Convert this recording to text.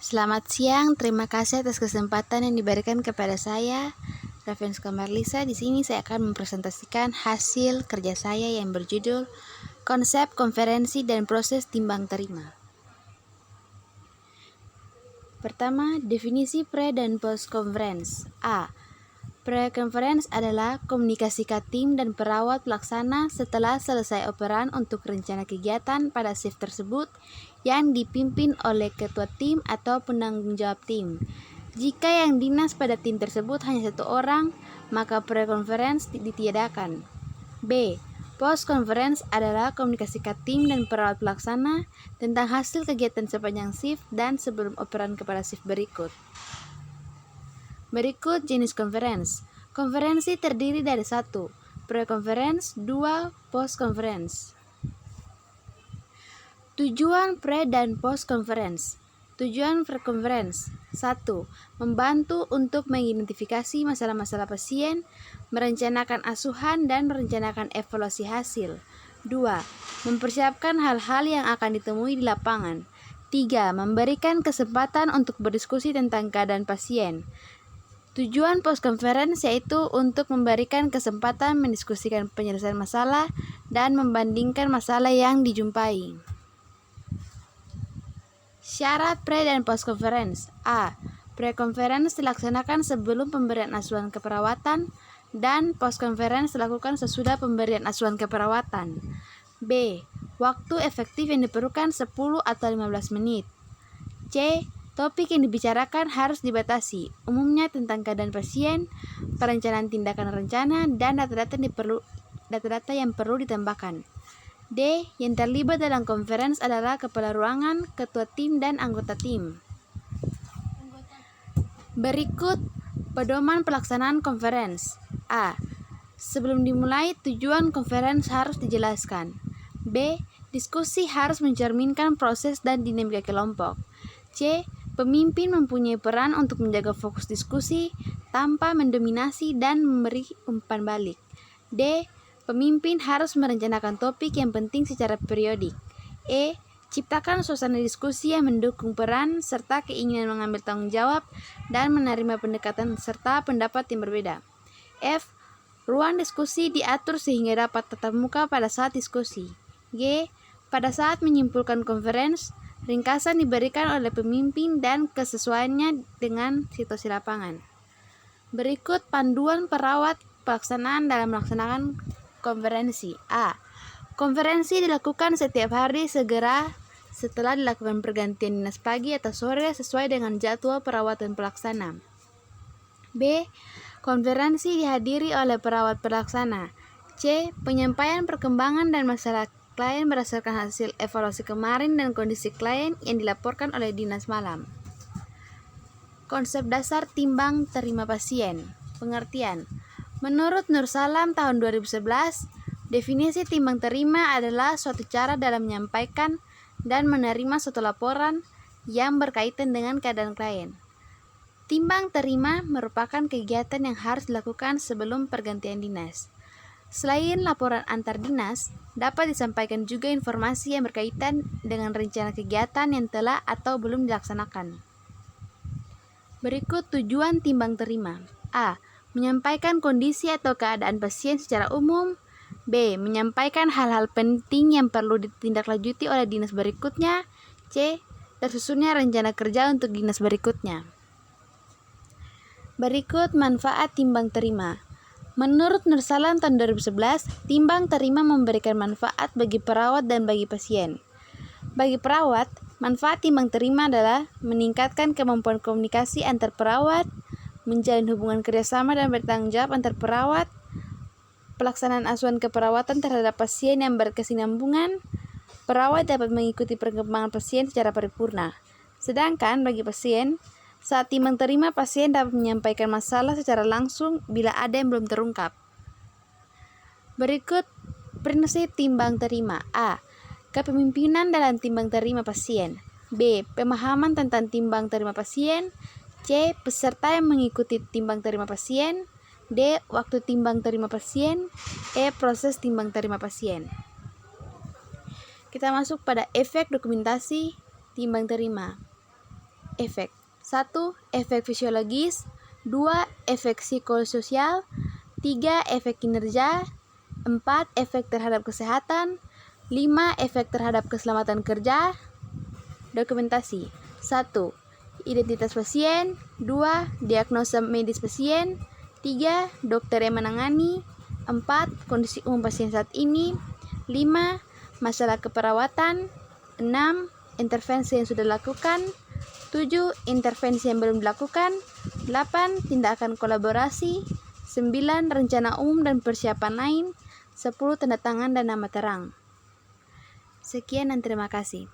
Selamat siang, terima kasih atas kesempatan yang diberikan kepada saya, Ravenska Marlisa. Di sini saya akan mempresentasikan hasil kerja saya yang berjudul Konsep Konferensi dan Proses Timbang Terima. Pertama, definisi pre dan post conference. A. Pre-conference adalah komunikasi tim dan perawat pelaksana setelah selesai operan untuk rencana kegiatan pada shift tersebut yang dipimpin oleh ketua tim atau penanggung jawab tim. Jika yang dinas pada tim tersebut hanya satu orang, maka pre-conference ditiadakan. B. Post-conference adalah komunikasi tim dan perawat pelaksana tentang hasil kegiatan sepanjang shift dan sebelum operan kepada shift berikut. Berikut jenis konferensi. Konferensi terdiri dari 1. Pre-conference, 2. Post-conference. Tujuan pre dan post-conference. Tujuan pre-conference 1. Membantu untuk mengidentifikasi masalah-masalah pasien, merencanakan asuhan dan merencanakan evaluasi hasil. 2. Mempersiapkan hal-hal yang akan ditemui di lapangan. 3. Memberikan kesempatan untuk berdiskusi tentang keadaan pasien. Tujuan post-conference yaitu untuk memberikan kesempatan mendiskusikan penyelesaian masalah dan membandingkan masalah yang dijumpai. Syarat pre dan post-conference. A. Pre-conference dilaksanakan sebelum pemberian asuhan keperawatan dan post-conference dilakukan sesudah pemberian asuhan keperawatan. B. Waktu efektif yang diperlukan 10 atau 15 menit. C. Topik yang dibicarakan harus dibatasi, umumnya tentang keadaan pasien, perencanaan tindakan rencana, dan data-data yang perlu ditambahkan. D. Yang terlibat dalam konferensi adalah kepala ruangan, ketua tim, dan anggota tim. Berikut pedoman pelaksanaan konferensi. A. Sebelum dimulai, tujuan konferensi harus dijelaskan. B. Diskusi harus mencerminkan proses dan dinamika kelompok. C. Pemimpin mempunyai peran untuk menjaga fokus diskusi tanpa mendominasi dan memberi umpan balik. D. Pemimpin harus merencanakan topik yang penting secara periodik. E. Ciptakan suasana diskusi yang mendukung peran serta keinginan mengambil tanggung jawab dan menerima pendekatan serta pendapat yang berbeda. F. Ruang diskusi diatur sehingga dapat tatap muka pada saat diskusi. G. Pada saat menyimpulkan konferensi, ringkasan diberikan oleh pemimpin dan kesesuaiannya dengan situasi lapangan. Berikut panduan perawat pelaksanaan dalam melaksanakan konferensi. A. Konferensi dilakukan setiap hari segera setelah dilakukan pergantian dinas pagi atau sore sesuai dengan jadwal perawatan pelaksana. B. Konferensi dihadiri oleh perawat pelaksana. C. Penyampaian perkembangan dan masalah klien berdasarkan hasil evaluasi kemarin dan kondisi klien yang dilaporkan oleh dinas malam. Konsep dasar timbang terima pasien. Pengertian. Menurut Nur Salam tahun 2011, definisi timbang terima adalah suatu cara dalam menyampaikan dan menerima suatu laporan yang berkaitan dengan keadaan klien. Timbang terima merupakan kegiatan yang harus dilakukan sebelum pergantian dinas. Selain laporan antar dinas, dapat disampaikan juga informasi yang berkaitan dengan rencana kegiatan yang telah atau belum dilaksanakan. Berikut tujuan timbang terima. A. Menyampaikan kondisi atau keadaan pasien secara umum. B. Menyampaikan hal-hal penting yang perlu ditindaklanjuti oleh dinas berikutnya. C. Tersusunnya rencana kerja untuk dinas berikutnya. Berikut manfaat timbang terima. Menurut Nur Salam tahun 2011, timbang terima memberikan manfaat bagi perawat dan bagi pasien. Bagi perawat, manfaat timbang terima adalah meningkatkan kemampuan komunikasi antar perawat, menjalin hubungan kerjasama dan bertanggung jawab antar perawat, pelaksanaan asuhan keperawatan terhadap pasien yang berkesinambungan, perawat dapat mengikuti perkembangan pasien secara paripurna. Sedangkan bagi pasien, saat timbang terima, pasien dapat menyampaikan masalah secara langsung bila ada yang belum terungkap. Berikut prinsip timbang terima. A. Kepemimpinan dalam timbang terima pasien. B. Pemahaman tentang timbang terima pasien. C. Peserta yang mengikuti timbang terima pasien. D. Waktu timbang terima pasien. E. Proses timbang terima pasien. Kita masuk pada efek dokumentasi timbang terima. efek. 1. Efek fisiologis. 2. Efek psikososial. 3. Efek kinerja. 4. Efek terhadap kesehatan. 5. Efek terhadap keselamatan kerja. Dokumentasi. 1. Identitas pasien. 2. Diagnosa medis pasien. 3. Dokter yang menangani. 4. Kondisi umum pasien saat ini. 5. Masalah keperawatan. 6. Intervensi yang sudah dilakukan. 7. Intervensi yang belum dilakukan. 8. Tindakan kolaborasi. 9. Rencana umum dan persiapan lain. 10. Tanda tangan dan nama terang. Sekian dan terima kasih.